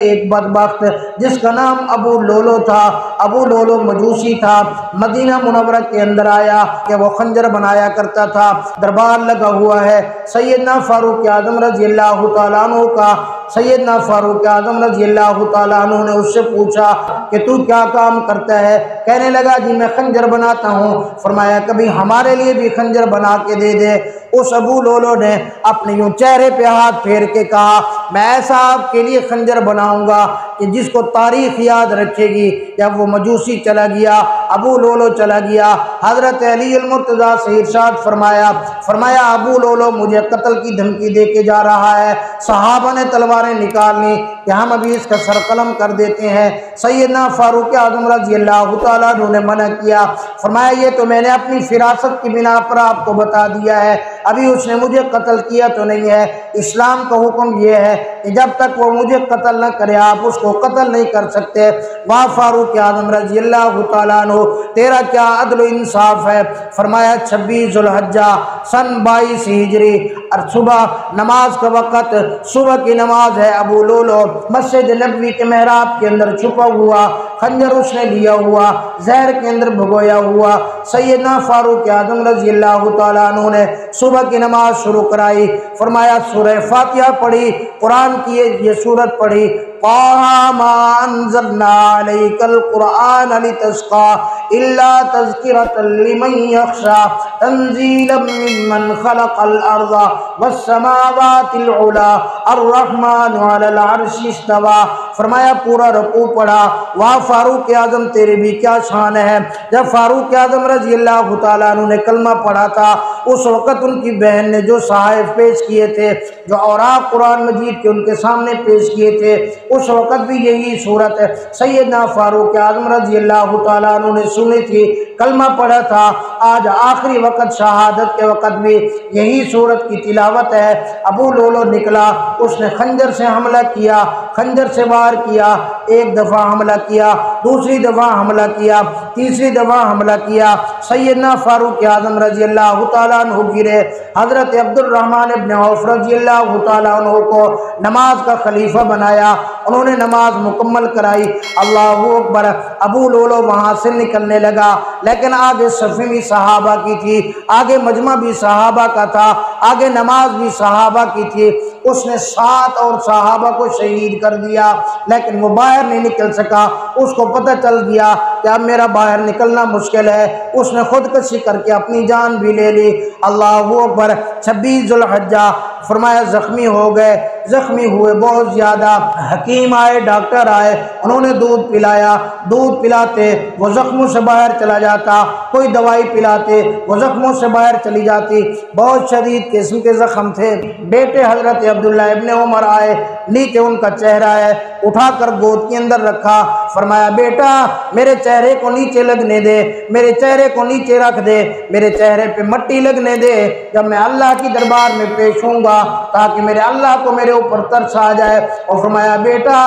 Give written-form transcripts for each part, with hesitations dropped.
एक बदबख्त जिसका नाम अबू लोलो था, अबू लोलो मजूसी था, मदीना मुनव्वरा के अंदर आया कि वो खंजर बनाया करता था, दरबार लगा हुआ है। सैयदना फारूक आज़म रज़ियल्लाहु तआला अन्हु का, सैयदना फारूक आज़म रज़ियल्लाहु तआला अन्हु ने उससे पूछा कि तू क्या काम करता है? कहने लगा जी मैं खंजर बनाता हूँ। फरमाया कभी हमारे लिए भी खंजर बना के दे दे। उस अबू लोलो ने अपने यूं चेहरे पे हाथ फेर के कहा मैं ऐसा आपके लिए खंजर बनाऊंगा कि जिसको तारीख याद रखेगी। जब वो मजूसी चला गया, अबू लोलो चला गया, हज़रत अली अल-मुर्तज़ा से इरशाद फरमाया अबू लोलो मुझे कत्ल की धमकी दे के जा रहा है। सहाबा ने तलवारें निकाली कि हम अभी इसका सरकलम कर देते हैं। सैयदना फारूक आज़म रज़ियल्लाहु तआला अन्हु ने मना किया। फरमाया ये तो मैंने अपनी फिरासत की बिना पर आपको बता दिया है, अभी उसने मुझे कत्ल किया तो नहीं है। इस्लाम का हुक्म ये है कि जब तक वो मुझे कत्ल न करे आप उसको कत्ल नहीं कर सकते। वाह फारूक आज़म रज़ियल्लाहु तआला अन्हु तेरा क्या अदल इंसाफ है। फरमाया 26 ज़ुल्हिज्जा सन 22 हिजरी और सुबह नमाज का वक़्त, सुबह की नमाज है। अबू लोलो मस्जिद नबवी के मेहराब के अंदर छुपा हुआ, खंजर उसने लिया हुआ, जहर के अंदर भिगोया हुआ। सैयदना फारूक आज़म रज़ियल्लाहु तआला अन्हु ने सुबह की नमाज शुरू कराई। फरमाया सूरह फातिहा पढ़ी, कुरान की ये सूरत पढ़ी, ताहा मा अंज़लना अलैकल कुरआन लितस्क़ा इल्ला तज़किरतल लिमन यख़्शा तंज़ीलन मिम्मन ख़लक़ल अर्ज़ वस्समावातिल उला अर्रहमानु अलल अर्शि इस्तवा। फरमाया पूरा रुकू पढ़ा। वाह फारूक आज़म तेरी भी क्या शान है। जब फारूक आज़म रज़ियल्लाहु तआला अन्हु ने कलमा पढ़ा था उस वक़्त उनकी बहन ने जो सहाइफ़ पेश किए थे, जो औराक़ कुरान मजीद के उनके सामने पेश किए थे, उस वक़्त भी यही सूरत है सैयदना फारूक आज़म रज़ियल्लाहु तआला अन्हु ने सुनी थी, कलमा पढ़ा था। आज आखिरी वक़्त शहादत के वक़्त भी यही सूरत की तिलावत है। अबू लोलो निकला, उसने खंजर से हमला किया, खंजर से वार किया। एक दफ़ा हमला किया, दूसरी दफ़ा हमला किया, तीसरी दफ़ा हमला किया। सैयदना फारूक आज़म रज़ियल्लाहु तआला अन्हु गिरे। हज़रत अब्दुर्रहमान इब्न औफ रज़ियल्लाहु तआला अन्हु को नमाज का खलीफा बनाया। उन्होंने नमाज मुकम्मल कराई। अल्लाहु अकबर। अबू लोलो वहाँ से निकलने लगा, लेकिन आगे सफ़ी भी सहाबा की थी, आगे मजमा भी सहाबा का था, आगे नमाज भी सहाबा की थी। उसने 7 और सहाबा को शहीद कर दिया, लेकिन वो बाहर नहीं निकल सका। उसको पता चल गया कि अब मेरा बाहर निकलना मुश्किल है। उसने खुदकशी करके अपनी जान भी ले ली। अल्लाहु अकबर। 26 ज़ुल्हिज्जा फरमाया ज़ख्मी हो गए, ज़ख्मी हुए बहुत ज़्यादा। हकीम आए, डॉक्टर आए, उन्होंने दूध पिलाया, दूध पिलाते वो ज़ख्मों से बाहर चला जाता, कोई दवाई पिलाते वो ज़ख्मों से बाहर चली जाती। बहुत शदीद किस्म के ज़ख्म थे। बेटे हज़रत अब्दुल्ला इब्न उमर आए, नीचे उनका चेहरा है, उठाकर गोद के अंदर रखा। फरमाया बेटा मेरे चेहरे को नीचे लगने दे, मेरे चेहरे को नीचे रख दे, मेरे चेहरे पे मट्टी लगने दे, जब मैं अल्लाह की दरबार में पेश होऊंगा ताकि मेरे अल्लाह को मेरे ऊपर तरस आ जाए। और फरमाया बेटा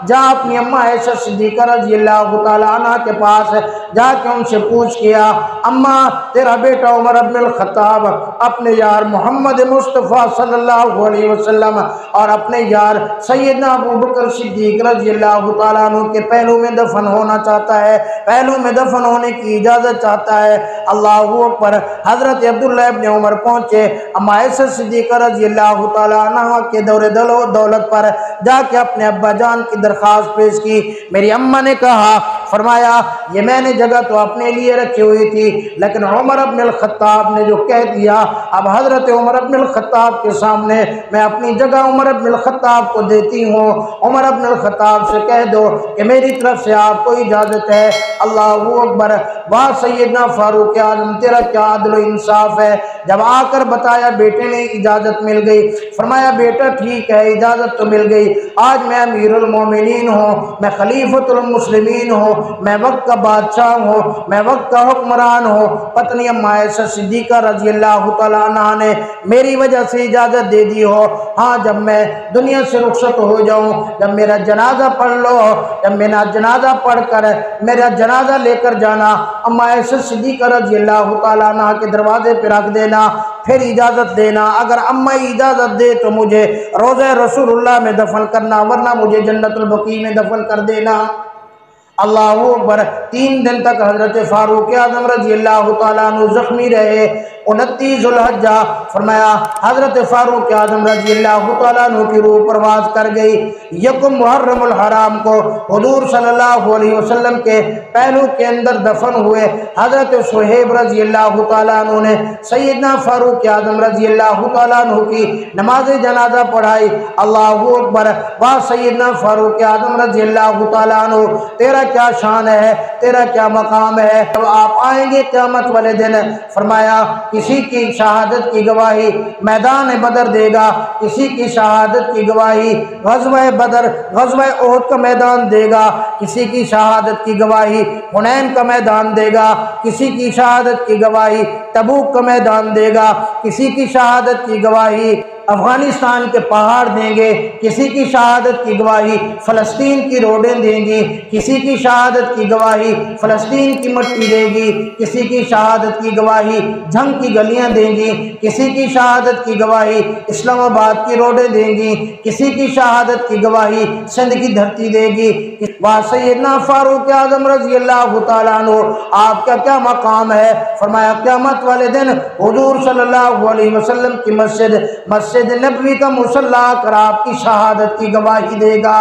जा अपनी अम्मा ऐशा सिद्दीक़ा रज़ियल्लाहु तआला अन्हा के पास जाके उनसे पूछ किया अम्मा तेरा बेटा उमर इब्नुल खत्ताब अपने यार मोहम्मद मुस्तफ़ा सल्लल्लाहु अलैहि वसल्लम और अपने यार सैयदना अबू बकर सिद्दीक़ रज़ियल्लाहु तआला अन्हु के पहलू में दफन होना चाहता है, पहलू में दफन होने की इजाज़त चाहता है। अल्लाहु अकबर। हज़रत अब्दुल्ला इब्न उमर पहुँचे, अम्मा ऐशा सिद्दीक़ा रज़ियल्लाहु तआला अन्हा के दौरे दौलत पर जाके अपने अब्बा जान की दरख्वास्त पेश की। मेरी अम्मा ने कहा, फरमाया ये मैंने जगह तो अपने लिए रखी हुई थी, लेकिन उमर इब्नुल खत्ताब ने जो कह दिया, अब हज़रत उमर इब्नुल खत्ताब के सामने मैं अपनी जगह उमर इब्नुल खत्ताब को देती हूँ। उमर इब्नुल खत्ताब से कह दो कि मेरी तरफ से आपको इजाज़त है। अल्लाहु अकबर। वाह सैयदना फारूक आज़म तेरा क्या अदल इंसाफ है। जब आकर बताया बेटे ने इजाज़त मिल गई। फरमाया बेटा ठीक है इजाज़त तो मिल गई, आज मैं अमीरुल मोमिनीन हूँ, मैं खलीफतुल मुस्लिमीन हूँ, मैं वक्त का बादशाह हूँ, मैं वक्त का हुक्मरान हूँ। पत्नी अम्मा आयशा सिद्दीक़ा रज़ी अल्लाह तआला अन्हा ने मेरी वजह से इजाज़त दे दी हो। हाँ, जब मैं दुनिया से रुखसत हो जाऊँ, जब मेरा जनाजा पढ़ लो, जब मेरा जनाजा पढ़कर मेरा जनाजा लेकर जाना, अम्मा आयशा सिद्दीक़ा रज़ी अल्लाह तआला अन्हा के दरवाजे पर रख देना, फिर इजाज़त देना। अगर अम्मा इजाज़त दे तो मुझे रोज़े रसूलुल्लाह में दफन करना, वरना मुझे जन्नतुल बकी में दफन कर देना। अल्लाहु अकबर। 3 दिन तक हज़रत फ़ारूक आज़म रज़ी अल्लाह तआला अन्हु ज़ख्मी रहे। 29 ज़ुल्हिज्जा फरमाया हज़रत फ़ारूक आज़म रज़ी अल्लाह तआला अन्हु की रूह परवाज़ कर गई। यकुम मुहर्रमुल हराम को हुज़ूर सल्लल्लाहु अलैहि वसल्लम के पहलू के अंदर दफन हुए। हज़रत सुहैब रज़ी अल्लाह तआला अन्हु ने सैयदना फ़ारूक आज़म रज़ी अल्लाह तआला अन्हु की नमाज जनाजा पढ़ाई। अल्लाहु अकबर। वाह सैयदना फ़ारूक आज़म रज़ी अल्लाह तआला अन्हु, तेरा क्या शान है, तेरा क्या मकाम है। जब आप आएंगे क़यामत वाले दिन, फरमाया किसी की शहादत की गवाही मैदान बदर देगा, किसी की शहादत की गवाही ग़ज़वा बदर ग़ज़वा उहद का मैदान देगा, किसी की शहादत की गवाही हुनैन का मैदान देगा, किसी की शहादत की गवाही तबूक का मैदान देगा, किसी की शहादत की गवाही अफ़गानिस्तान के पहाड़ देंगे, किसी की शहादत की गवाही फ़लस्तीन की रोडें देंगी, किसी की शहादत की गवाही फ़लस्तीन की मिट्टी देगी, किसी की शहादत की गवाही जंग की गलियां देंगी, किसी की शहादत की गवाही इस्लामाबाद की रोडें देंगी, किसी की शहादत की गवाही सिंध की धरती देगी। वाह सैयदना फ़ारूक आज़म रज़ी अल्लाह तआला अन्हु, आपका क्या मकाम है। फरमाया क़यामत वाले दिन हुज़ूर सल्लल्लाहु अलैहि वसल्लम की मस्जिद नबवी का मुसल्ला कर आपकी शहादत की गवाही देगा।